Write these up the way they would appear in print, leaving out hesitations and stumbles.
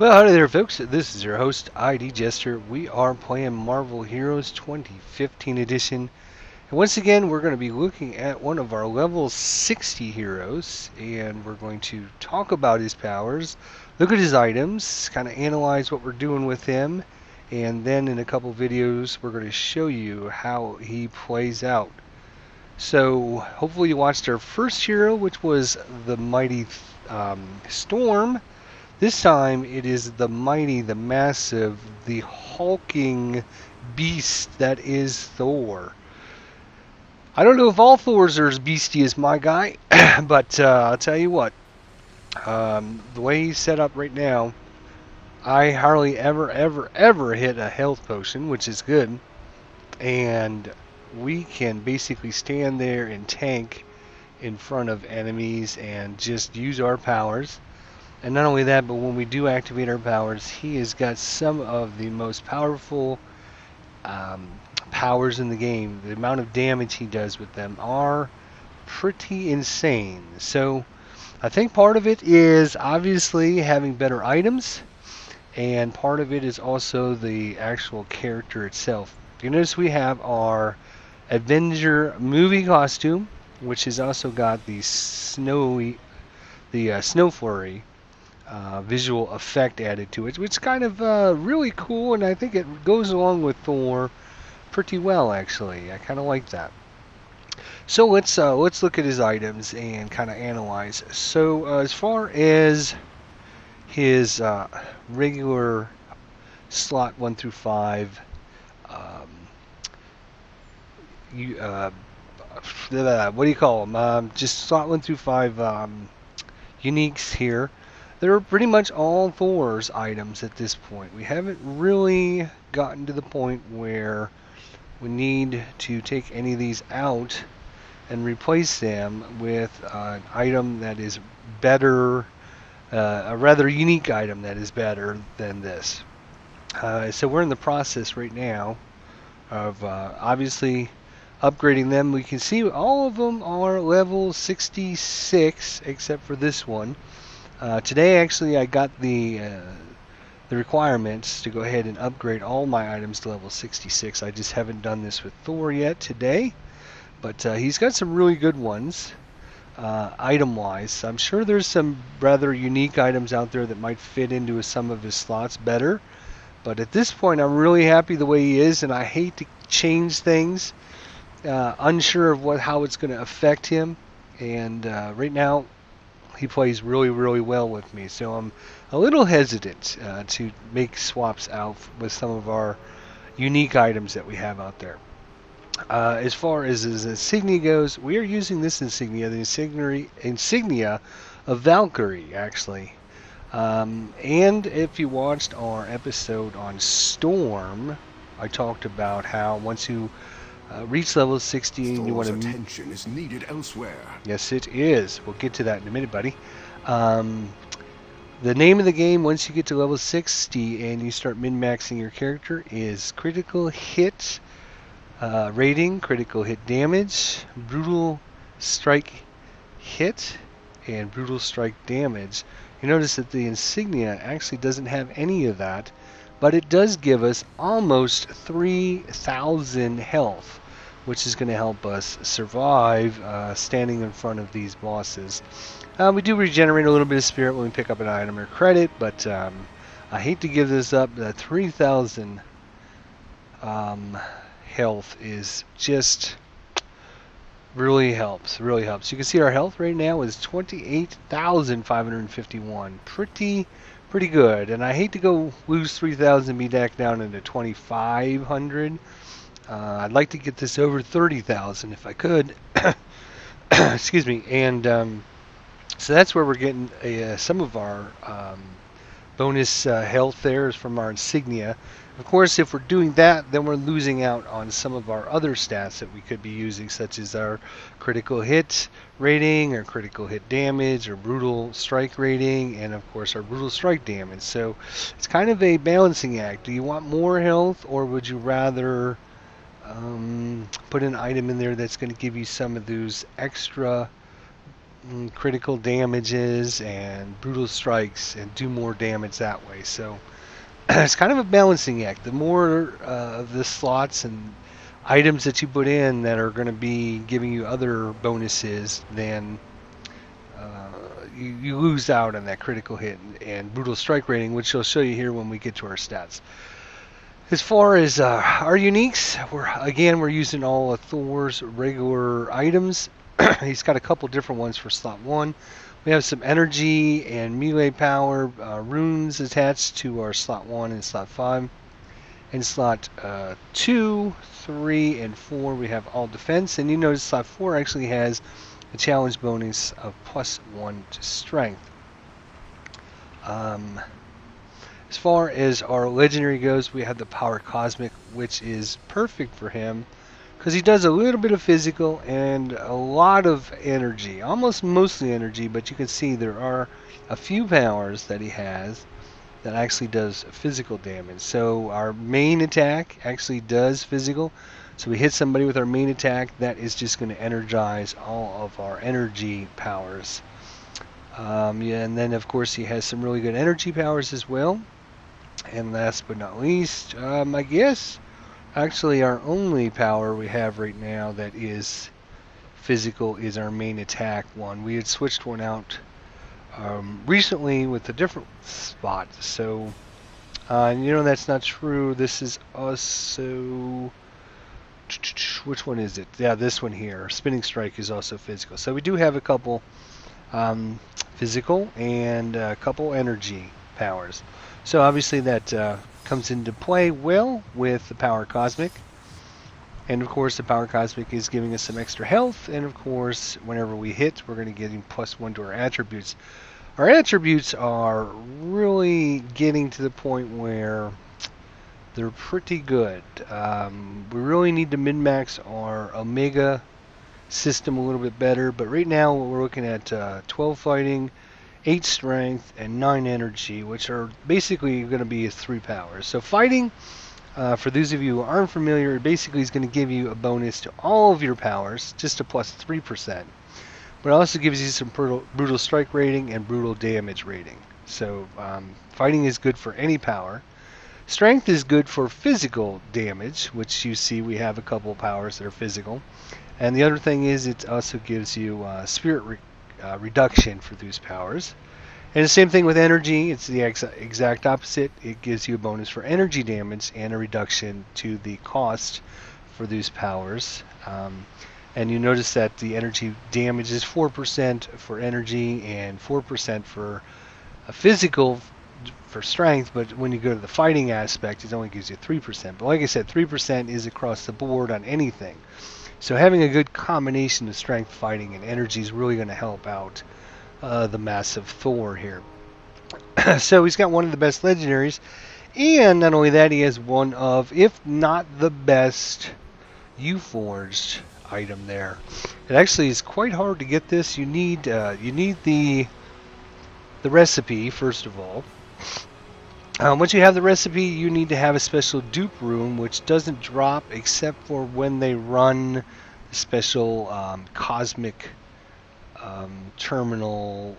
Well, howdy there, folks. This is your host, idjester. We are playing Marvel Heroes 2015 edition. And once again, we're going to be looking at one of our level 60 heroes, and we're going to talk about his powers, look at his items, kind of analyze what we're doing with him, and then in a couple videos, we're going to show you how he plays out. So, hopefully you watched our first hero, which was the mighty Storm. This time it is the mighty, the massive, the hulking beast that is Thor. I don't know if all Thors are as beasty as my guy, but I'll tell you what, the way he's set up right now, I hardly ever hit a health potion, which is good, and we can basically stand there and tank in front of enemies and just use our powers. And not only that, but when we do activate our powers, he has got some of the most powerful powers in the game. The amount of damage he does with them are pretty insane. So I think part of it is obviously having better items, and part of it is also the actual character itself. You notice we have our Avenger movie costume, which has also got the snow flurry visual effect added to it, which is kind of really cool, and I think it goes along with Thor pretty well, actually. I kind of like that. So let's look at his items and kind of analyze. So as far as his regular slot 1 through 5, what do you call them? Just slot 1 through 5 uniques here. They're pretty much all Thor's items at this point. We haven't really gotten to the point where we need to take any of these out and replace them with an item that is better, a rather unique item that is better than this. So we're in the process right now of obviously upgrading them. We can see all of them are level 66 except for this one. Today, actually, I got the requirements to go ahead and upgrade all my items to level 66. I just haven't done this with Thor yet today, but he's got some really good ones, item-wise. I'm sure there's some rather unique items out there that might fit into some of his slots better, but at this point, I'm really happy the way he is, and I hate to change things, unsure of how it's going to affect him, and right now, he plays really well with me, so I'm a little hesitant to make swaps out with some of our unique items that we have out there. As far as his insignia goes, we are using this insignia, the insignia of Valkyrie, actually. And if you watched our episode on Storm, I talked about how once you reach level 60 and you want to... attention is needed elsewhere. Yes, it is. We'll get to that in a minute, buddy. The name of the game, once you get to level 60 and you start min-maxing your character, is critical hit rating, critical hit damage, brutal strike hit, and brutal strike damage. You notice that the insignia actually doesn't have any of that, but it does give us almost 3,000 health, which is going to help us survive standing in front of these bosses. We do regenerate a little bit of spirit when we pick up an item or credit, but I hate to give this up. The 3,000 health is just really helps. You can see our health right now is 28,551. Pretty good. And I hate to go lose 3,000 and be back down into 2,500. I'd like to get this over 30,000 if I could. Excuse me. And so that's where we're getting some of our bonus health there is from our insignia. Of course, if we're doing that, then we're losing out on some of our other stats that we could be using, such as our critical hit rating, or critical hit damage, or brutal strike rating, and of course our brutal strike damage. So it's kind of a balancing act. Do you want more health, or would you rather put an item in there that's going to give you some of those extra critical damages and brutal strikes and do more damage that way. So it's kind of a balancing act. The more of the slots and items that you put in that are going to be giving you other bonuses, then you lose out on that critical hit and brutal strike rating, which I'll show you here when we get to our stats. As far as our uniques, we're using all of Thor's regular items. He's got a couple different ones for slot 1. We have some energy and melee power runes attached to our slot 1 and slot 5. In slot 2, 3, and 4, we have all defense. And you notice slot 4 actually has a challenge bonus of +1 to strength. As far as our legendary goes, we have the Power Cosmic, which is perfect for him because he does a little bit of physical and a lot of energy, almost mostly energy, but you can see there are a few powers that he has that actually does physical damage. So our main attack actually does physical. So we hit somebody with our main attack, that is just going to energize all of our energy powers. And then of course he has some really good energy powers as well. And last but not least, I guess actually our only power we have right now that is physical is our main attack one. We had switched one out recently with a different spot, so that's not true. This is also, which one is it? Yeah, this one here. Spinning Strike is also physical. So we do have a couple physical and a couple energy powers. So obviously that comes into play well with the Power Cosmic. And of course the Power Cosmic is giving us some extra health, and of course whenever we hit we're going to get +1 to our attributes. Our attributes are really getting to the point where they're pretty good. We really need to min-max our Omega system a little bit better, but right now we're looking at 12 fighting, 8 strength, and 9 energy, which are basically going to be 3 powers. So fighting, for those of you who aren't familiar, basically is going to give you a bonus to all of your powers, just a +3%. But it also gives you some brutal strike rating and brutal damage rating. So fighting is good for any power. Strength is good for physical damage, which you see we have a couple powers that are physical. And the other thing is it also gives you spirit reduction for those powers. And the same thing with energy. It's the exact opposite. It gives you a bonus for energy damage and a reduction to the cost for those powers. And you notice that the energy damage is 4% for energy and 4% for a physical for strength, but when you go to the fighting aspect, it only gives you 3%. But like I said, 3% is across the board on anything. So having a good combination of strength, fighting, and energy is really going to help out the massive Thor here. So he's got one of the best legendaries, and not only that, he has one of, if not the best, U-Forged item there. It actually is quite hard to get this. You need the recipe first of all. Once you have the recipe, you need to have a special dupe room, which doesn't drop except for when they run the special cosmic terminal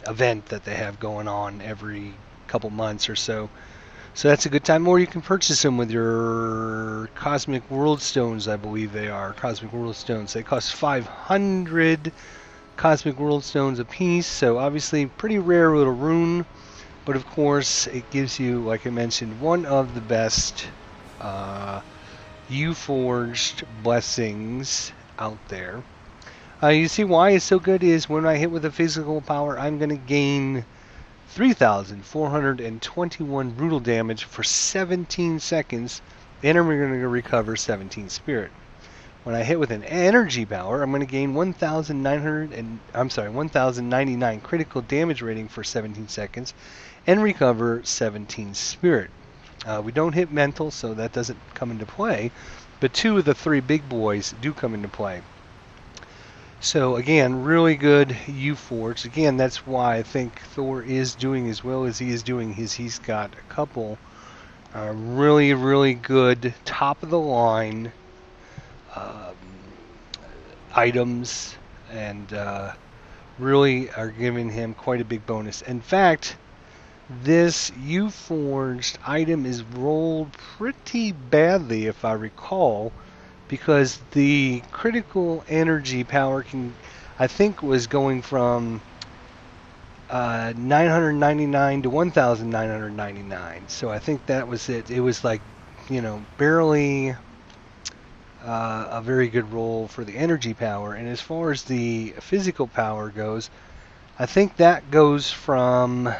event that they have going on every couple months or so. So that's a good time. Or you can purchase them with your Cosmic World Stones, I believe they are. Cosmic World Stones. They cost 500 Cosmic World Stones a piece. So obviously pretty rare little rune. But of course it gives you, like I mentioned, one of the best U-Forged blessings out there. You see why it's so good is when I hit with a physical power, I'm going to gain 3,421 brutal damage for 17 seconds, and I'm going to recover 17 spirit. When I hit with an energy power, I'm going to gain 1,099 critical damage rating for 17 seconds, and recover 17 spirit. We don't hit mental, so that doesn't come into play, but 2 of the 3 big boys do come into play. So again, really good U-Forged. Again, that's why I think Thor is doing as well as he is doing. He's got a couple really, really good top of the line items and really are giving him quite a big bonus. In fact, this U-Forged item is rolled pretty badly, if I recall, because the critical energy power I think, was going from 999 to 1,999. So I think that was it. It was like, barely a very good roll for the energy power. And as far as the physical power goes, I think that goes from,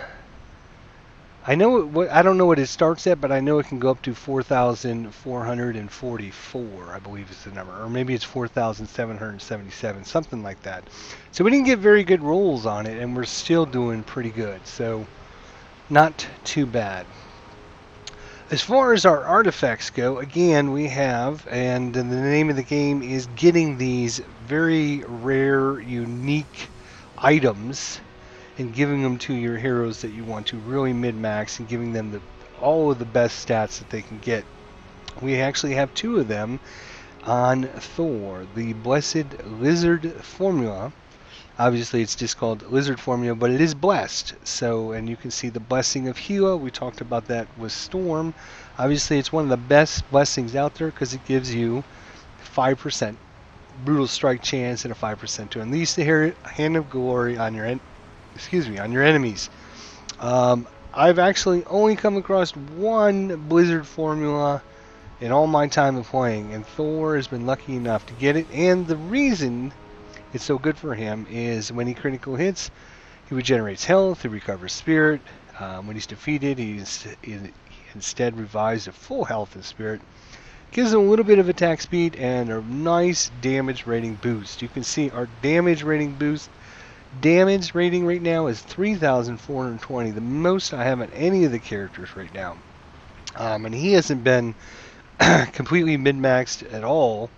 I don't know what it starts at, but I know it can go up to 4,444, I believe is the number, or maybe it's 4,777, something like that. So we didn't get very good rolls on it, and we're still doing pretty good. So not too bad. As far as our artifacts go, again, we have, and the name of the game is getting these very rare, unique items and giving them to your heroes that you want to really min-max and giving them all of the best stats that they can get. We actually have two of them on Thor. The Blessed Lizard Formula. Obviously, it's just called Lizard Formula, but it is blessed. So, and you can see the blessing of Gila. We talked about that with Storm. Obviously, it's one of the best blessings out there because it gives you 5% brutal strike chance and a 5% to unleash the hand of glory on your on your enemies. I've actually only come across one Blizzard Formula in all my time of playing, and Thor has been lucky enough to get it. And the reason it's so good for him is when he critical hits, he regenerates health, he recovers spirit. When he's defeated, he instead revives to full health and spirit. Gives him a little bit of attack speed and a nice damage rating boost. You can see our damage rating boost. Damage rating right now is 3,420, the most I have on any of the characters right now. And he hasn't been completely min-maxed at all.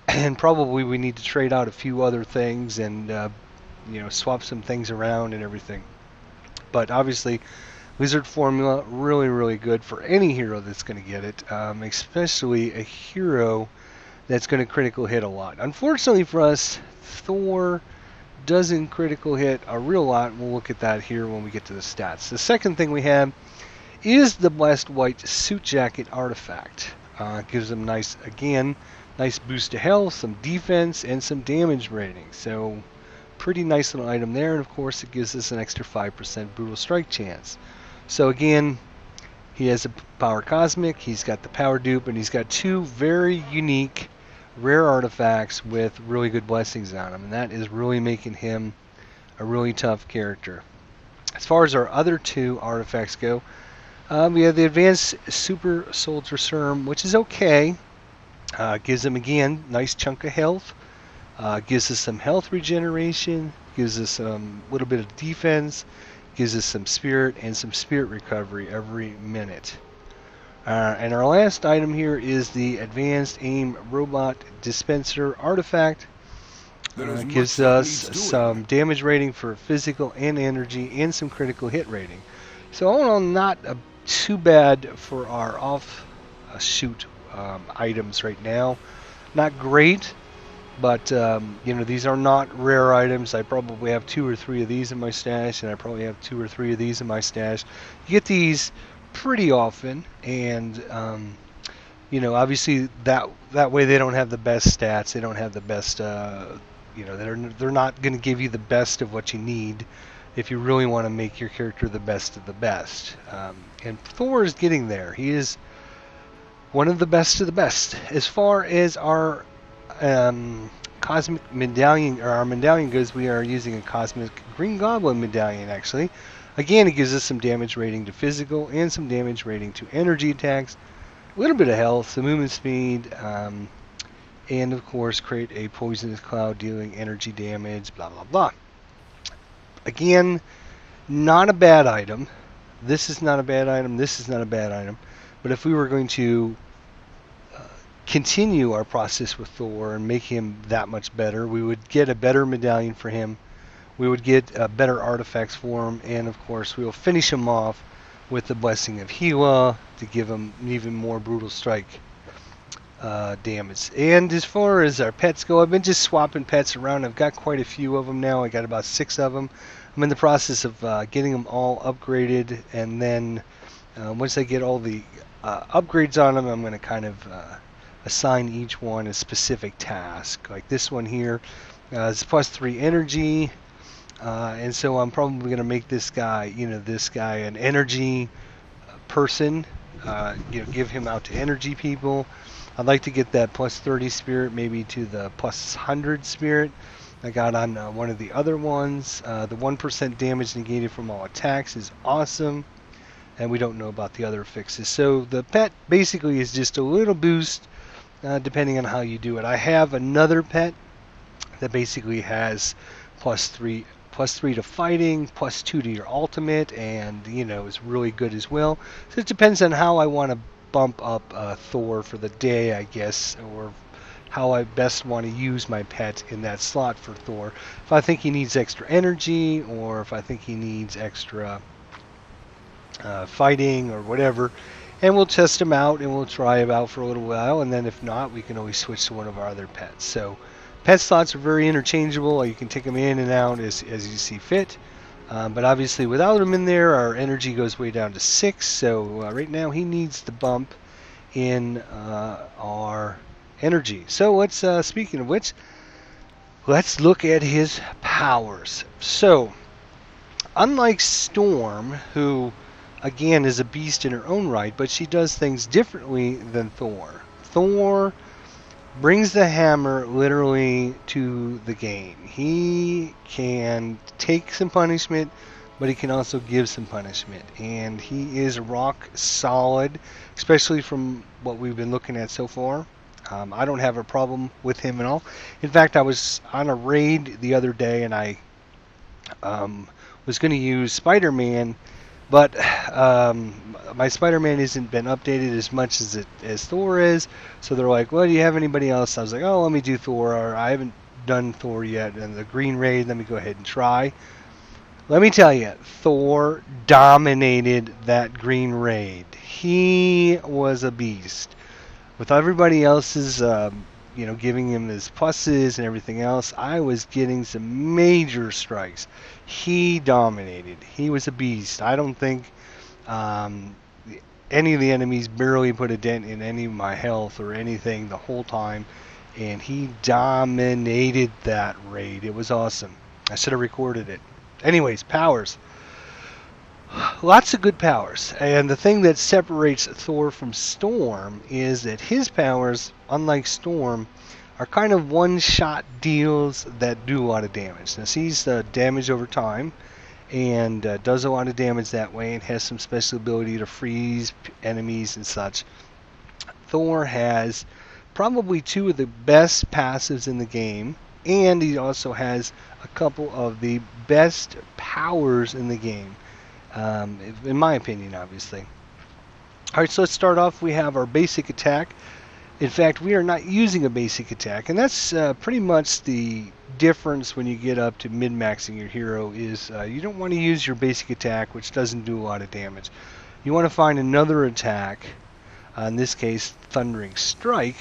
And probably we need to trade out a few other things and swap some things around and everything. But obviously, Lizard Formula, really, really good for any hero that's going to get it, especially a hero that's going to critical hit a lot. Unfortunately for us, Thor doesn't critical hit a real lot. We'll look at that here when we get to the stats. The second thing we have is the Blessed White Suit Jacket artifact. Gives them nice boost to health, some defense, and some damage rating. So pretty nice little item there. And of course, it gives us an extra 5% brutal strike chance. So again, he has a power cosmic, he's got the power dupe, and he's got two very unique rare artifacts with really good blessings on them, and that is really making him a really tough character. As far as our other two artifacts go, we have the Advanced Super Soldier Serum, which is okay. Gives him, again, nice chunk of health. Gives us some health regeneration. Gives us a little bit of defense. Gives us some spirit and some spirit recovery every minute. And our last item here is the Advanced Aim Robot Dispenser Artifact. Gives us some damage rating for physical and energy and some critical hit rating. So all in all, not too bad for our offshoot items right now. Not great, but these are not rare items. I probably have 2 or 3 of these in my stash, and I probably have 2 or 3 of these in my stash. You get these pretty often, and obviously that way they don't have the best stats. They don't have the best. They're not going to give you the best of what you need if you really want to make your character the best of the best. And Thor is getting there. He is one of the best of the best. As far as our cosmic medallion, or our medallion goes, we are using a cosmic Green Goblin medallion, actually. Again, it gives us some damage rating to physical and some damage rating to energy attacks, a little bit of health, some movement speed, and of course create a poisonous cloud dealing energy damage, blah blah blah. Again, not a bad item. This is not a bad item. This is not a bad item. But if we were going to continue our process with Thor and make him that much better, we would get a better medallion for him. We would get better artifacts for him, and of course we will finish him off with the Blessing of Gila to give him even more brutal strike damage. And as far as our pets go, I've been just swapping pets around. I've got quite a few of them now. I got about 6 of them. I'm in the process of getting them all upgraded, and then once I get all the upgrades on them, I'm going to kind of assign each one a specific task. Like this one here is +3 energy, and so I'm probably going to make this guy, an energy person. Give him out to energy people. I'd like to get that +30 spirit, maybe to the +100 spirit I got on one of the other ones. The 1% damage negated from all attacks is awesome, and we don't know about the other fixes. So the pet basically is just a little boost depending on how you do it. I have another pet that basically has +3 to fighting, +2 to your ultimate, and is really good as well. So it depends on how I want to bump up Thor for the day, I guess, or how I best want to use my pet in that slot for Thor. If I think he needs extra energy, or if I think he needs extra fighting or whatever, and we'll test him out and we'll try him out for a little while, and then if not, we can always switch to one of our other pets. So pet slots are very interchangeable. You can take them in and out as you see fit. But obviously without him in there, our energy goes way down to 6. So right now he needs the bump in our energy. So let's, speaking of which, let's look at his powers. So unlike Storm, who again is a beast in her own right, but she does things differently than Thor. Thor brings the hammer literally to the game. He can take some punishment, but he can also give some punishment. And he is rock solid, especially from what we've been looking at so far. I don't have a problem with him at all. In fact, I was on a raid the other day, and I was going to use Spider-Man, but my Spider-Man hasn't been updated as much as Thor is. So they're like, well, do you have anybody else? I was like, oh, let me do Thor. Or I haven't done Thor yet. And the Green Raid, let me go ahead and try. Let me tell you, Thor dominated that Green Raid. He was a beast. With everybody else's, giving him his pluses and everything else, I was getting some major strikes. He dominated. He was a beast. I don't think any of the enemies barely put a dent in any of my health or anything the whole time, and he dominated that raid. It was awesome. I should have recorded it. Anyways, powers. Lots of good powers, and the thing that separates Thor from Storm is that his powers, unlike Storm, are kind of one-shot deals that do a lot of damage. Now, sees damage over time, and does a lot of damage that way, and has some special ability to freeze enemies and such. Thor has probably 2 of the best passives in the game, and he also has a couple of the best powers in the game. In my opinion, obviously. Alright, so let's start off. We have our basic attack. In fact, we are not using a basic attack, and that's pretty much the difference when you get up to min-maxing your hero is you don't want to use your basic attack, which doesn't do a lot of damage. You want to find another attack, in this case, Thundering Strike.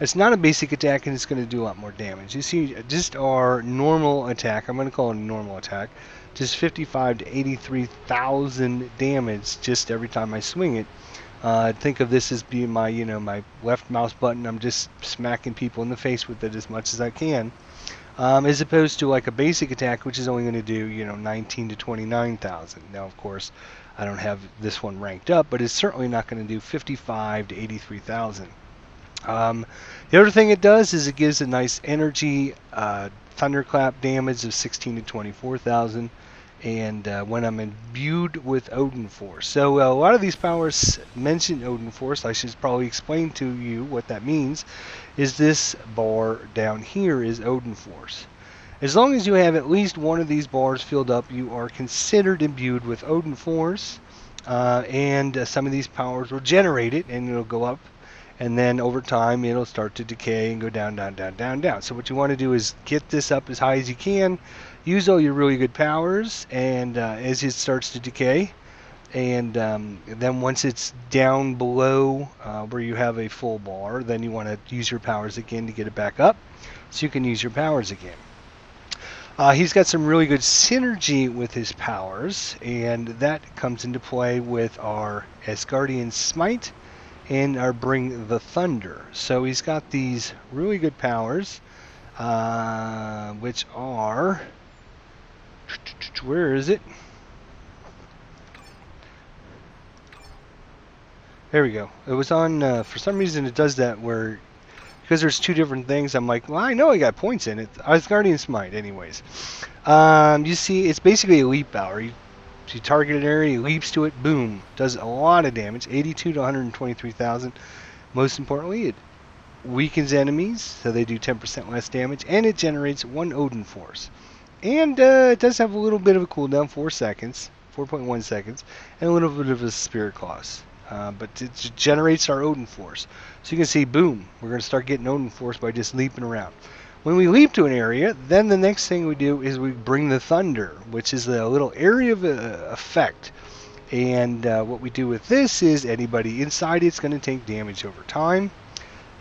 It's not a basic attack, and it's going to do a lot more damage. You see, just our normal attack, I'm going to call it a normal attack, just 55 to 83,000 damage just every time I swing it. Think of this as being my, my left mouse button. I'm just smacking people in the face with it as much as I can, as opposed to like a basic attack, which is only going to do, 19 to 29,000. Now, of course, I don't have this one ranked up, but it's certainly not going to do 55 to 83,000. The other thing it does is it gives a nice energy thunderclap damage of 16 to 24,000, and when I'm imbued with Odin Force. So a lot of these powers mention Odin Force. I should probably explain to you what that means. Is this bar down here is Odin Force. As long as you have at least one of these bars filled up, you are considered imbued with Odin Force, and some of these powers will generate it, and it'll go up. And then over time, it'll start to decay and go down, down, down, down, down. So what you want to do is get this up as high as you can, use all your really good powers, and as it starts to decay, And then once it's down below where you have a full bar, then you want to use your powers again to get it back up, so you can use your powers again. He's got some really good synergy with his powers, and that comes into play with our Asgardian Smite and our Bring the Thunder. So he's got these really good powers, which are... Where is it? There we go. It was on, for some reason it does that where, because there's two different things, I'm like, well, I know I got points in it. Asgardian Smite, anyways. You see, it's basically a leap power. You target an area, he leaps to it, boom. Does a lot of damage, 82 to 123,000. Most importantly, it weakens enemies, so they do 10% less damage, and it generates 1 Odin Force. And it does have a little bit of a cooldown, 4 seconds, 4.1 seconds, and a little bit of a Spirit Claws. But it generates our Odin Force. So you can see, boom, we're going to start getting Odin Force by just leaping around. When we leap to an area, then the next thing we do is we bring the Thunder, which is a little area of effect. And what we do with this is anybody inside it's going to take damage over time.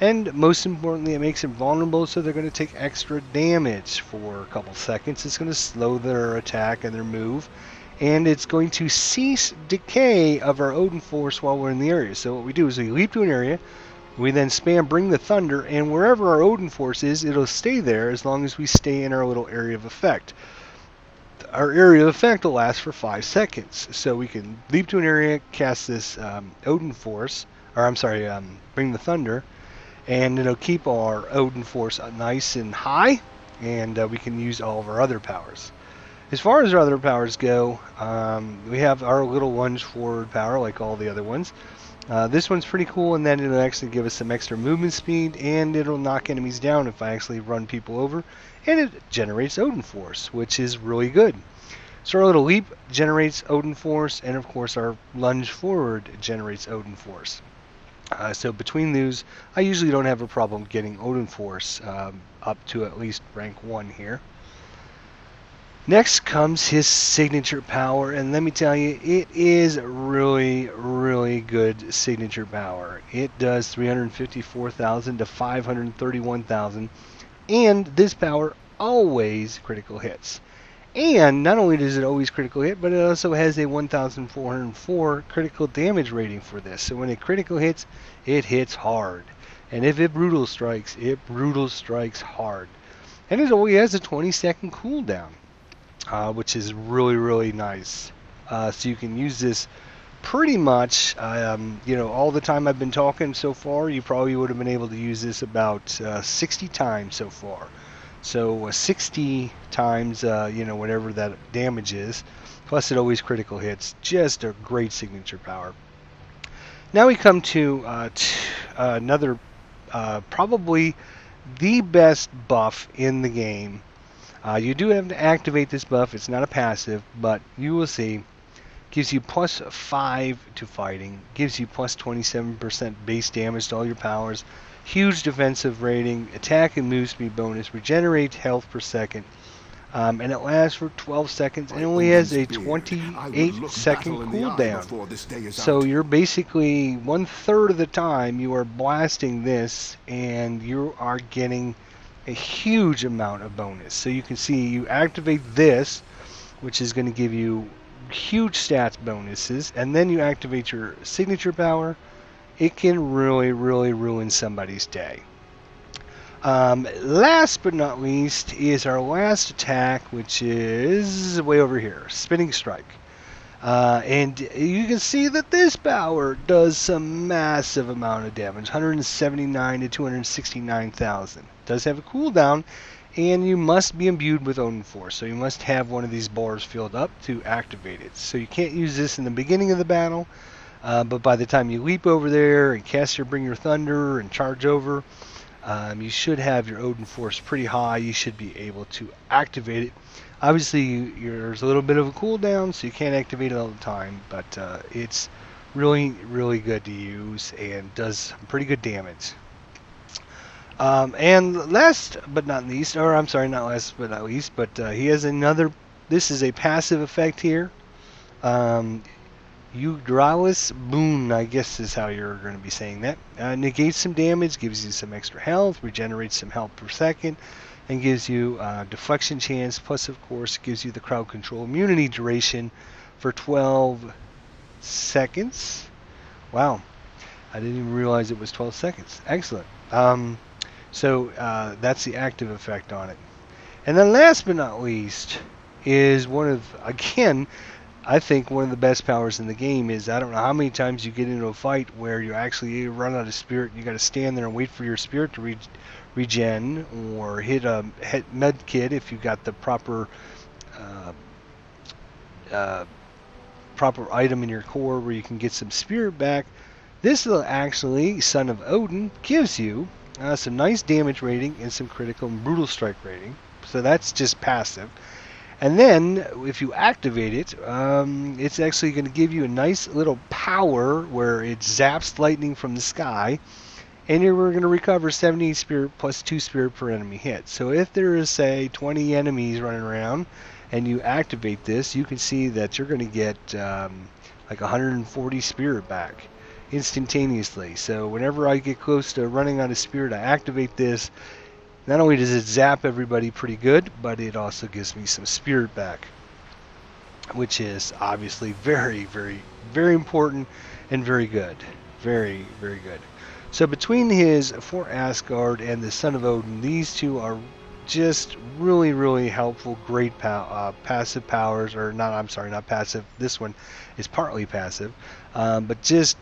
And most importantly, it makes them vulnerable, so they're going to take extra damage for a couple seconds. It's going to slow their attack and their move. And it's going to cease decay of our Odin Force while we're in the area. So what we do is we leap to an area, we then spam Bring the Thunder, and wherever our Odin Force is, it'll stay there as long as we stay in our little area of effect. Our area of effect will last for 5 seconds. So we can leap to an area, cast this Odin Force, or I'm sorry, Bring the Thunder, and it'll keep our Odin Force nice and high, and we can use all of our other powers. As far as our other powers go, we have our little lunge forward power like all the other ones. This one's pretty cool in that it'll actually give us some extra movement speed, and it'll knock enemies down if I actually run people over, and it generates Odin Force, which is really good. So our little leap generates Odin Force, and of course our lunge forward generates Odin Force. So between those, I usually don't have a problem getting Odin Force up to at least rank 1 here. Next comes his signature power, and let me tell you, it is really, really good signature power. It does 354,000 to 531,000, and this power always critical hits. And not only does it always critical hit, but it also has a 1,404 critical damage rating for this. So when it critical hits, it hits hard. And if it brutal strikes hard. And it only has a 20-second cooldown, which is really, really nice. So you can use this pretty much, all the time I've been talking so far, you probably would have been able to use this about 60 times so far. So 60 times, whatever that damage is, plus it always critical hits. Just a great signature power. Now we come to another, probably the best buff in the game. You do have to activate this buff. It's not a passive, but you will see. Gives you plus 5 to fighting. Gives you plus 27% base damage to all your powers. Huge defensive rating, attack and move speed bonus, regenerate health per second, and it lasts for 12 seconds, and only has a 28-second cooldown. So you're basically 1/3 of the time you are blasting this, and you are getting a huge amount of bonus. So you can see you activate this, which is going to give you huge stats bonuses, and then you activate your signature power. It can really, really ruin somebody's day. Last but not least is our last attack, which is way over here, Spinning Strike. And you can see that this power does some massive amount of damage, 179 to 269,000. It does have a cooldown, and you must be imbued with Odin Force, so you must have one of these bars filled up to activate it. So you can't use this in the beginning of the battle. But by the time you leap over there and cast your Bring Your Thunder and charge over, you should have your Odin Force pretty high. You should be able to activate it. Obviously, there's a little bit of a cooldown, so you can't activate it all the time, but it's really, really good to use and does some pretty good damage. And last but not least, or I'm sorry, not last but not least, but he has another, this is a passive effect here. Eudralis Boon, I guess is how you're going to be saying that. Negates some damage, gives you some extra health, regenerates some health per second, and gives you deflection chance, plus of course gives you the crowd control immunity duration for 12 seconds. Wow, I didn't even realize it was 12 seconds. Excellent. So that's the active effect on it. And then last but not least is one of, again, I think one of the best powers in the game is, I don't know how many times you get into a fight where you actually run out of spirit and you got to stand there and wait for your spirit to regen, or hit a med kit if you got the proper proper item in your core where you can get some spirit back. This will actually, Son of Odin, gives you some nice damage rating and some critical and brutal strike rating. So that's just passive. And then, if you activate it, it's actually going to give you a nice little power where it zaps lightning from the sky, and you're going to recover 70 spirit plus 2 spirit per enemy hit. So if there is, say, 20 enemies running around, and you activate this, you can see that you're going to get like 140 spirit back instantaneously. So whenever I get close to running out of spirit, I activate this. Not only does it zap everybody pretty good, but it also gives me some spirit back, which is obviously very, very, very important and very good. Very, very good. So between his For Asgard and the Son of Odin, these two are just really, really helpful, great passive powers, or not, I'm sorry, not passive. This one is partly passive, but just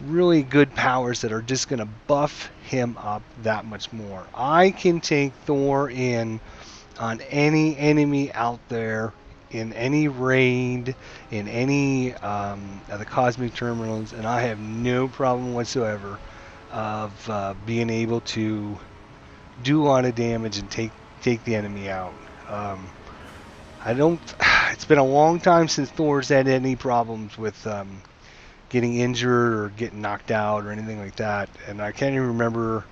really good powers that are just going to buff him up that much more. I can take Thor in on any enemy out there, in any raid, in any of the cosmic terminals, and I have no problem whatsoever of being able to do a lot of damage and take the enemy out. I don't. It's been a long time since Thor's had any problems with getting injured or getting knocked out or anything like that, and I can't even remember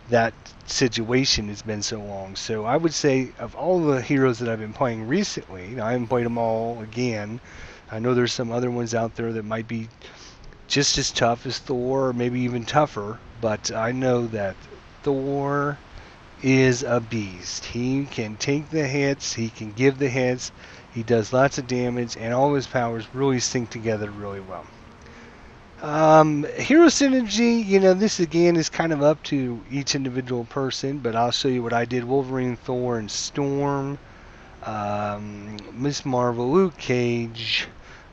that situation. It's been so long. So I would say, of all the heroes that I've been playing recently, I haven't played them all again. I know there's some other ones out there that might be just as tough as Thor, or maybe even tougher, but I know that Thor is a beast. He can take the hits, he can give the hits, he does lots of damage, and all of his powers really sync together really well. Hero synergy, this again is kind of up to each individual person, but I'll show you what I did. Wolverine, Thor, and Storm, Miss Marvel, Luke Cage,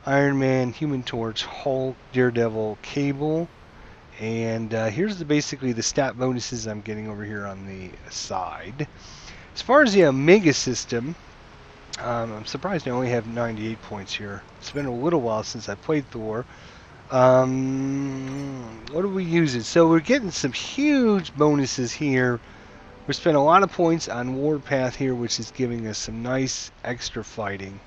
Iron Man, Human Torch, Hulk, Daredevil, Cable, and here's basically the stat bonuses I'm getting over here on the side. As far as the Omega system, I'm surprised I only have 98 points here. It's been a little while since I played Thor. What are we using? So we're getting some huge bonuses here. We're spending a lot of points on Warpath here, which is giving us some nice extra fighting.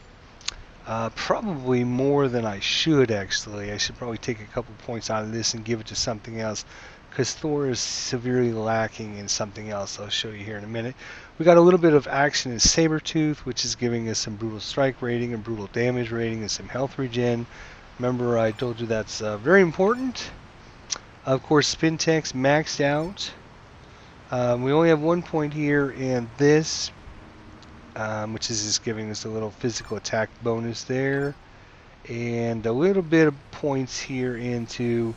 Probably more than I should, actually. I should probably take a couple points out of this and give it to something else, because Thor is severely lacking in something else. I'll show you here in a minute. We got a little bit of action in Sabretooth, which is giving us some brutal strike rating and brutal damage rating and some health regen. Remember, I told you that's very important. Of course, Spintex maxed out. We only have 1 point here in this, which is just giving us a little physical attack bonus there, and a little bit of points here into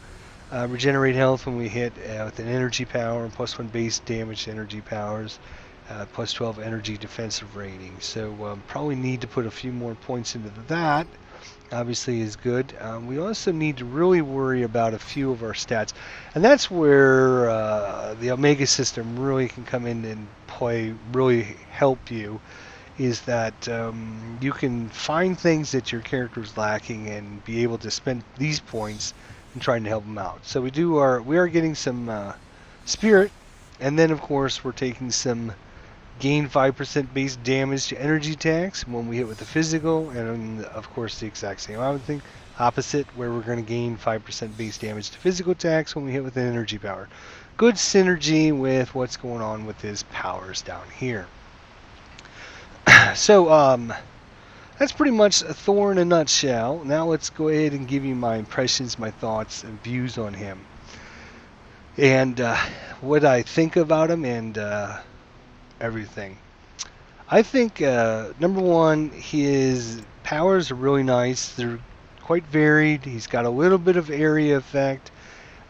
regenerate health when we hit with an energy power, and +1 base damage to energy powers, +12 energy defensive rating. So probably need to put a few more points into that. Obviously is good. We also need to really worry about a few of our stats, and that's where the Omega system really can come in and play, really help you, is that you can find things that your character is lacking and be able to spend these points in trying to help them out. So we are getting some spirit, and then of course we're taking some gain 5% base damage to energy attacks when we hit with the physical, and of course the exact same opposite, where we're going to gain 5% base damage to physical attacks when we hit with an energy power. Good synergy with what's going on with his powers down here. So that's pretty much Thor in a nutshell. Now let's go ahead and give you my impressions, my thoughts, and views on him, and what I think about him, and everything. I think number one, his powers are really nice. They're quite varied. He's got a little bit of area effect.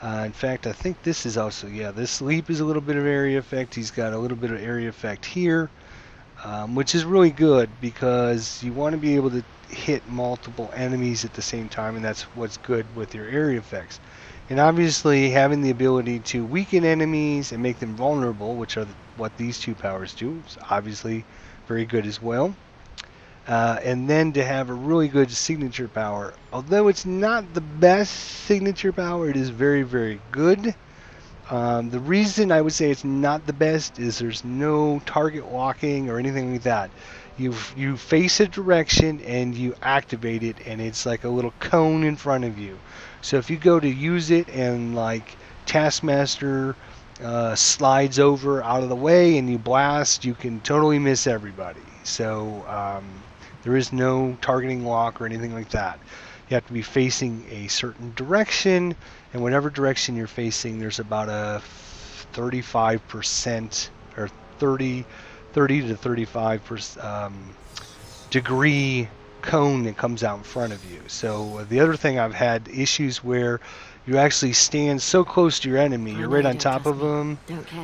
In fact, I think this is also, yeah, this leap is a little bit of area effect. He's got a little bit of area effect here, which is really good because you want to be able to hit multiple enemies at the same time, and that's what's good with your area effects. And obviously, having the ability to weaken enemies and make them vulnerable, which are what these two powers do, is obviously very good as well. And then to have a really good signature power. Although it's not the best signature power, it is very, very good. The reason I would say it's not the best is there's no target locking or anything like that. You face a direction and you activate it, and it's like a little cone in front of you. So if you go to use it and like Taskmaster slides over out of the way and you blast, you can totally miss everybody. So there is no targeting lock or anything like that. You have to be facing a certain direction, and whatever direction you're facing, there's about a 35% or 30 to 35% degree cone that comes out in front of you. So the other thing, I've had issues where you actually stand so close to your enemy, you're right on top of them,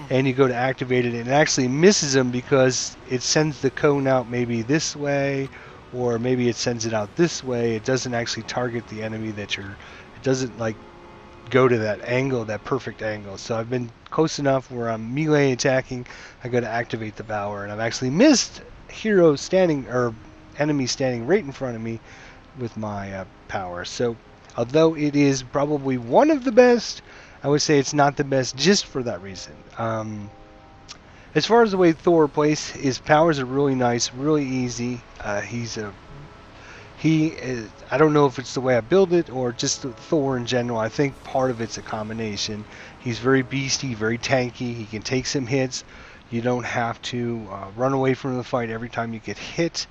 and you go to activate it, and it actually misses them because it sends the cone out maybe this way, or maybe it sends it out this way. It doesn't actually target the enemy it doesn't like go to that angle, that perfect angle. So I've been close enough where I'm melee attacking, I go to activate the power, and I've actually missed heroes standing, or enemies standing right in front of me with my power. So although it is probably one of the best, I would say it's not the best just for that reason. As far as the way Thor plays, his powers are really nice, really easy. I don't know if it's the way I build it or just Thor in general. I think part of it's a combination. He's very beastie, very tanky. He can take some hits. You don't have to run away from the fight every time you get hit.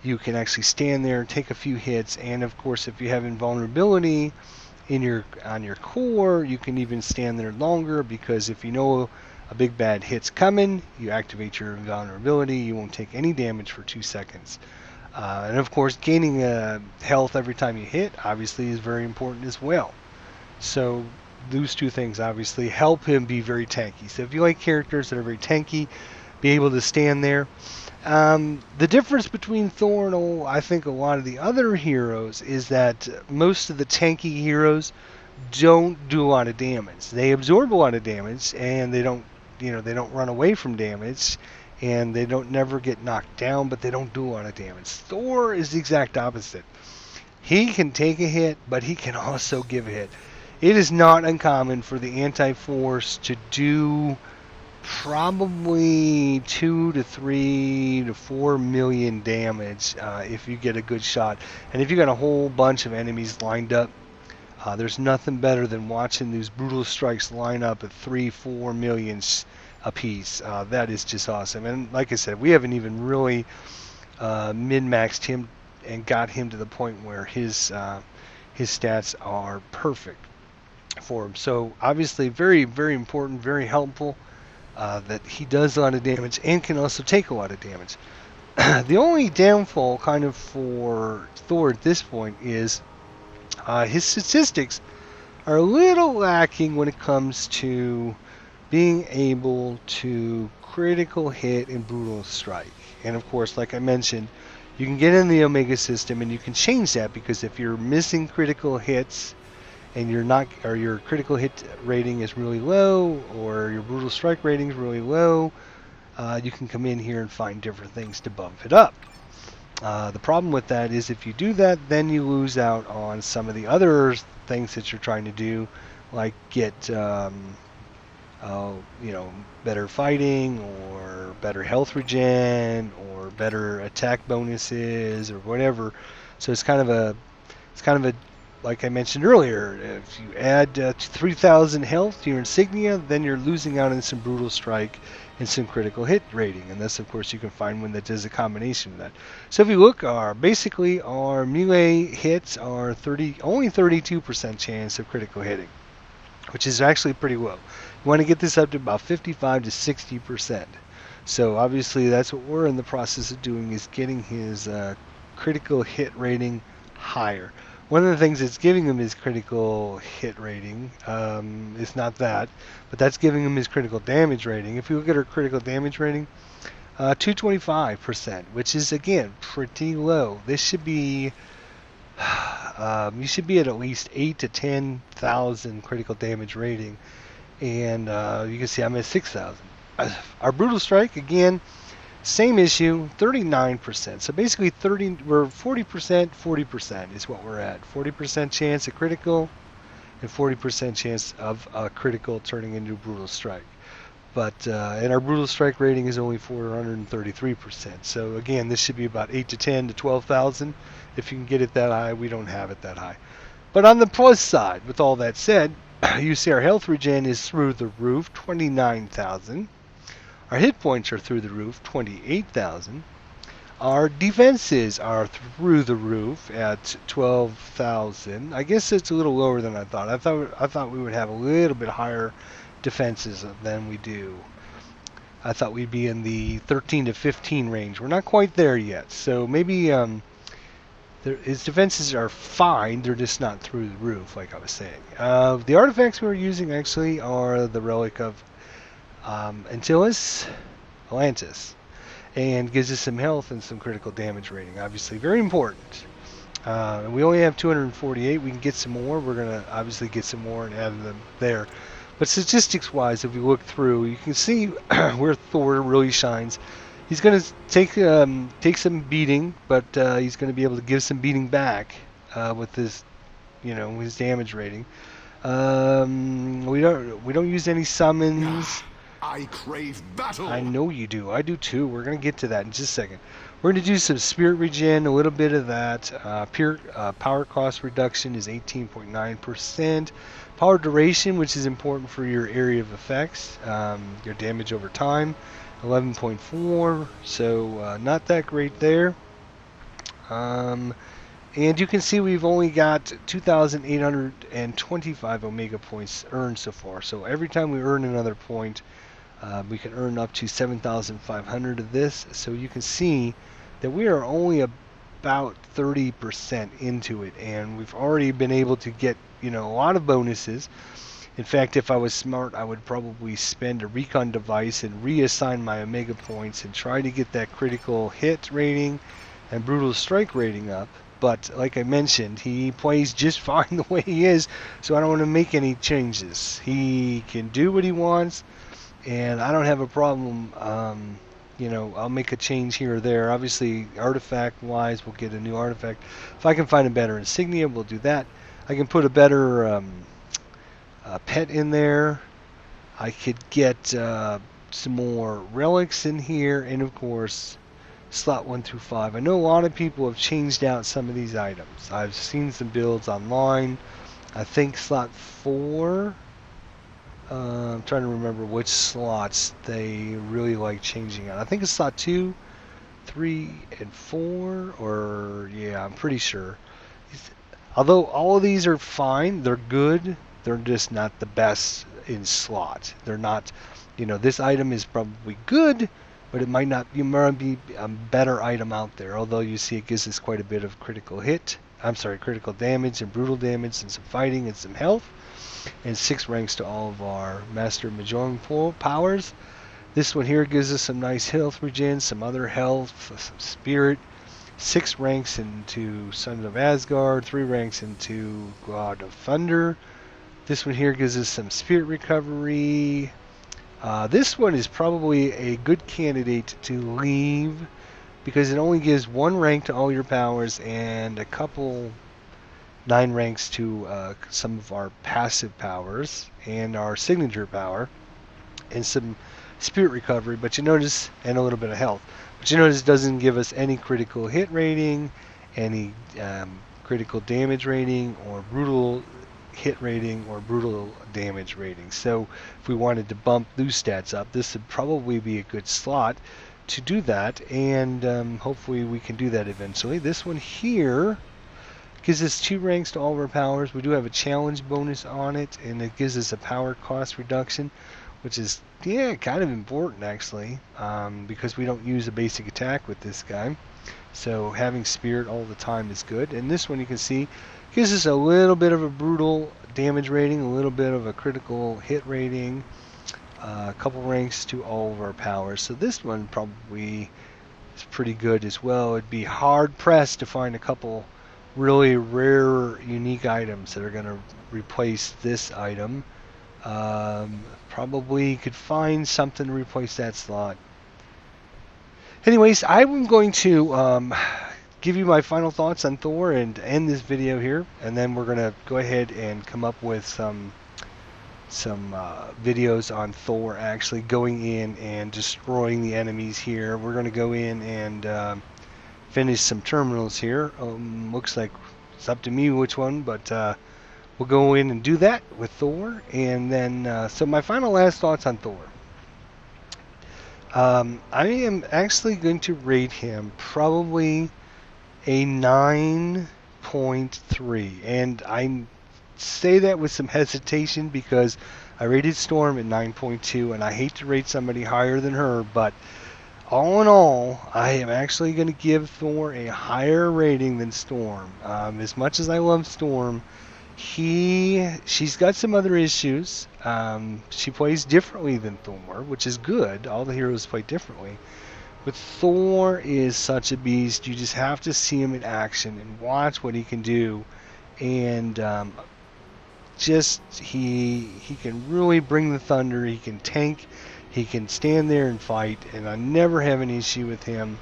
You can actually stand there and take a few hits, and of course if you have invulnerability on your core, you can even stand there longer, because if you know a big bad hit's coming, you activate your invulnerability, you won't take any damage for 2 seconds. And of course gaining health every time you hit obviously is very important as well. So those two things obviously help him be very tanky. So if you like characters that are very tanky, be able to stand there. The difference between Thor and I think a lot of the other heroes is that most of the tanky heroes don't do a lot of damage. They absorb a lot of damage, and they don't run away from damage, and they don't never get knocked down, but they don't do a lot of damage. Thor is the exact opposite. He can take a hit, but he can also give a hit. It is not uncommon for the anti-force to do probably 2 to 3 to 4 million damage if you get a good shot. And if you got a whole bunch of enemies lined up, there's nothing better than watching these brutal strikes line up at 3-4 million a piece. That is just awesome. And like I said, we haven't even really min-maxed him and got him to the point where his stats are perfect for him. So obviously very, very important, very helpful. That he does a lot of damage and can also take a lot of damage. The only downfall kind of for Thor at this point is his statistics are a little lacking when it comes to being able to critical hit and brutal strike. And of course, like I mentioned, you can get in the Omega system and you can change that, because if you're missing critical hits and your critical hit rating is really low, or your brutal strike rating is really low, you can come in here and find different things to bump it up. The problem with that is if you do that, then you lose out on some of the other things that you're trying to do, like get better fighting, or better health regen, or better attack bonuses, or whatever. So it's kind of a like I mentioned earlier, if you add 3,000 health to your insignia, then you're losing out on some brutal strike and some critical hit rating. And this, of course, you can find one that does a combination of that. So if you look, basically our melee hits are only 32% chance of critical hitting, which is actually pretty low. You want to get this up to about 55 to 60%. So obviously that's what we're in the process of doing, is getting his critical hit rating higher. One of the things that's giving him his critical hit rating is not that, but that's giving him his critical damage rating. If you look at our critical damage rating, 225%, which is again pretty low. This should be you should be at least 8 to 10,000 critical damage rating, and you can see I'm at 6,000. Our brutal strike, again, same issue, 39%. So basically we're 40%, 40% is what we're at. 40% chance of critical and 40% chance of critical turning into brutal strike. But and our brutal strike rating is only 433%. So again, this should be about 8 to 10 to 12,000. If you can get it that high, we don't have it that high. But on the plus side, with all that said, you see our health regen is through the roof, 29,000. Our hit points are through the roof, 28,000. Our defenses are through the roof at 12,000. I guess it's a little lower than I thought. I thought we would have a little bit higher defenses than we do. I thought we'd be in the 13 to 15 range. We're not quite there yet. So maybe his defenses are fine. They're just not through the roof, like I was saying. The artifacts we're using actually are the relic of Antilles, Atlantis, and gives us some health and some critical damage rating. Obviously, very important. And we only have 248. We can get some more. We're gonna obviously get some more and add them there. But statistics-wise, if you look through, you can see where Thor really shines. He's gonna take some beating, but he's gonna be able to give some beating back with his, his damage rating. We don't use any summons. I crave battle. I know you do. I do too. We're going to get to that in just a second. We're going to do some spirit regen, a little bit of that. Pure power cost reduction is 18.9%. Power duration, which is important for your area of effects, your damage over time, 11.4. So not that great there. And you can see we've only got 2,825 Omega points earned so far. So every time we earn another point, we can earn up to 7,500 of this. So you can see that we are only about 30% into it, and we've already been able to get a lot of bonuses. In fact, if I was smart, I would probably spend a recon device and reassign my Omega points and try to get that critical hit rating and brutal strike rating up. But like I mentioned, he plays just fine the way he is, so I don't want to make any changes. He can do what he wants, and I don't have a problem. I'll make a change here or there. Obviously, artifact-wise, we'll get a new artifact. If I can find a better insignia, we'll do that. I can put a better pet in there. I could get some more relics in here, and of course, slot 1 through 5. I know a lot of people have changed out some of these items. I've seen some builds online. I think slot 4. I'm trying to remember which slots they really like changing out. I think it's slot 2, 3, and 4. Or yeah, I'm pretty sure. Although all of these are fine, they're good. They're just not the best in slot. They're not. This item is probably good, but it might not be a better item out there. Although you see it gives us quite a bit of critical damage and brutal damage and some fighting and some health. And 6 ranks to all of our Master Mahjong powers. This one here gives us some nice health regen, some other health, some spirit. 6 ranks into Son of Asgard, 3 ranks into God of Thunder. This one here gives us some spirit recovery. This one is probably a good candidate to leave because it only gives 1 rank to all your powers and a couple 9 ranks to some of our passive powers and our signature power and some spirit recovery, but you notice, and a little bit of health. But you notice it doesn't give us any critical hit rating, any critical damage rating, or brutal hit rating, or brutal damage rating. So if we wanted to bump those stats up, this would probably be a good slot to do that, and hopefully we can do that eventually. This one here gives us 2 ranks to all of our powers. We do have a challenge bonus on it, and it gives us a power cost reduction, which is, yeah, kind of important actually, because we don't use a basic attack with this guy. So having spirit all the time is good. And this one, you can see, gives us a little bit of a brutal damage rating, a little bit of a critical hit rating, a couple ranks to all of our powers. So this one probably is pretty good as well. It'd be hard pressed to find a couple really rare unique items that are going to replace this item. Probably could find something to replace that slot. Anyways, I'm going to give you my final thoughts on Thor and end this video here, and then we're going to go ahead and come up with some videos on Thor actually going in and destroying the enemies here. We're going to go in and finish some terminals here. Looks like it's up to me which one, but we'll go in and do that with Thor. And then, so my last thoughts on Thor. I am actually going to rate him probably a 9.3, and I say that with some hesitation because I rated Storm at 9.2, and I hate to rate somebody higher than her, but all in all, I am actually going to give Thor a higher rating than Storm. As much as I love Storm, she's got some other issues. She plays differently than Thor, which is good. All the heroes play differently. But Thor is such a beast. You just have to see him in action and watch what he can do. And he can really bring the thunder. He can tank. He can stand there and fight. And I never have an issue with him.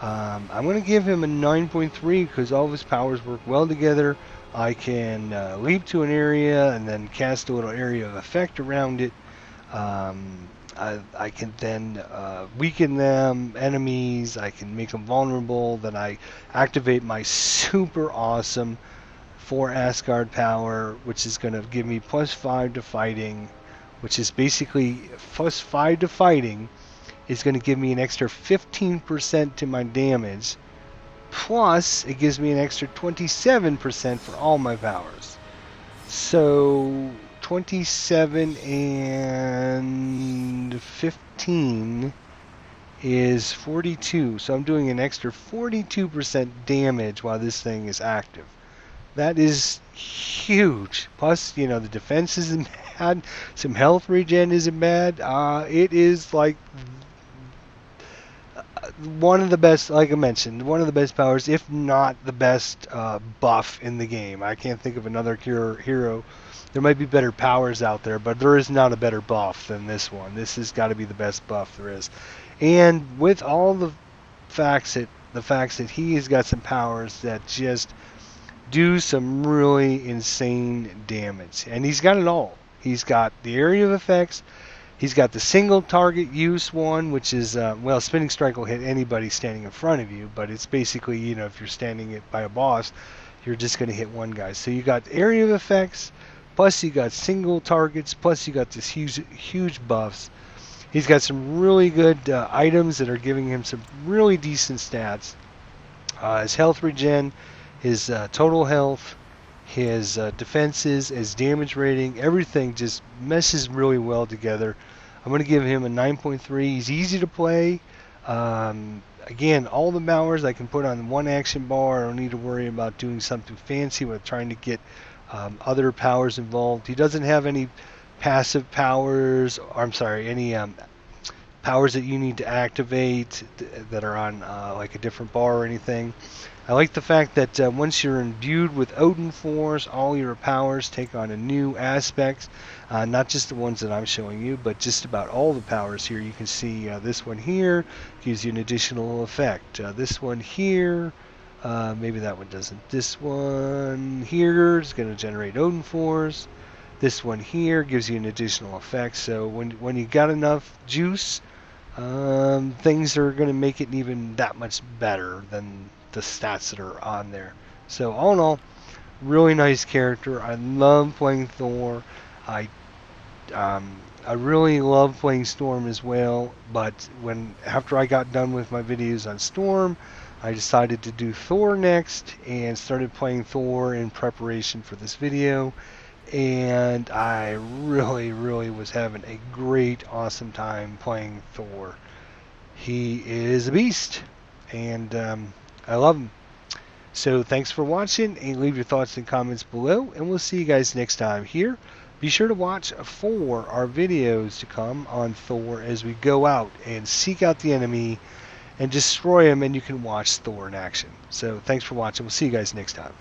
I'm going to give him a 9.3 because all of his powers work well together. I can leap to an area and then cast a little area of effect around it. I can then weaken them, enemies. I can make them vulnerable. Then I activate my super awesome 4 Asgard power, which is going to give me +5 to fighting, which is basically +5 to fighting is going to give me an extra 15% to my damage. Plus, it gives me an extra 27% for all my powers. So, 27 and 15 is 42. So I'm doing an extra 42% damage while this thing is active. That is huge. Plus, you know, the defense isn't bad. Some health regen isn't bad. It is like one of the best, like I mentioned, one of the best powers, if not the best buff in the game. I can't think of another hero. There might be better powers out there, but there is not a better buff than this one. This has got to be the best buff there is. And with all the facts that he has got some powers that just do some really insane damage. And he's got it all. He's got the area of effects. He's got the single target use one, which is, well, Spinning Strike will hit anybody standing in front of you, but it's basically, you know, if you're standing by a boss, you're just going to hit one guy. So you got area of effects, plus you got single targets, plus you got this huge buffs. He's got some really good items that are giving him some really decent stats. His health regen, his total health, his defenses, his damage rating, everything just meshes really well together. I'm going to give him a 9.3. He's easy to play. Again, all the powers I can put on one action bar. I don't need to worry about doing something fancy with trying to get other powers involved. He doesn't have any passive powers, or I'm sorry, any powers that you need to activate that are on like a different bar or anything. I like the fact that once you're imbued with Odin Force, all your powers take on a new aspect. Not just the ones that I'm showing you, but just about all the powers here. You can see this one here gives you an additional effect. This one here, maybe that one doesn't. This one here is going to generate Odin Force. This one here gives you an additional effect. So when you got enough juice, things are going to make it even that much better than the stats that are on there. So all in all, really nice character. I love playing Thor. I I really love playing Storm as well, but after I got done with my videos on Storm, I decided to do Thor next and started playing Thor in preparation for this video, and I really was having a great, awesome time playing Thor. He is a beast, and I love him. So thanks for watching, and leave your thoughts and comments below, and we'll see you guys next time here. Be sure to watch for our videos to come on Thor as we go out and seek out the enemy and destroy him, and you can watch Thor in action. So thanks for watching. We'll see you guys next time.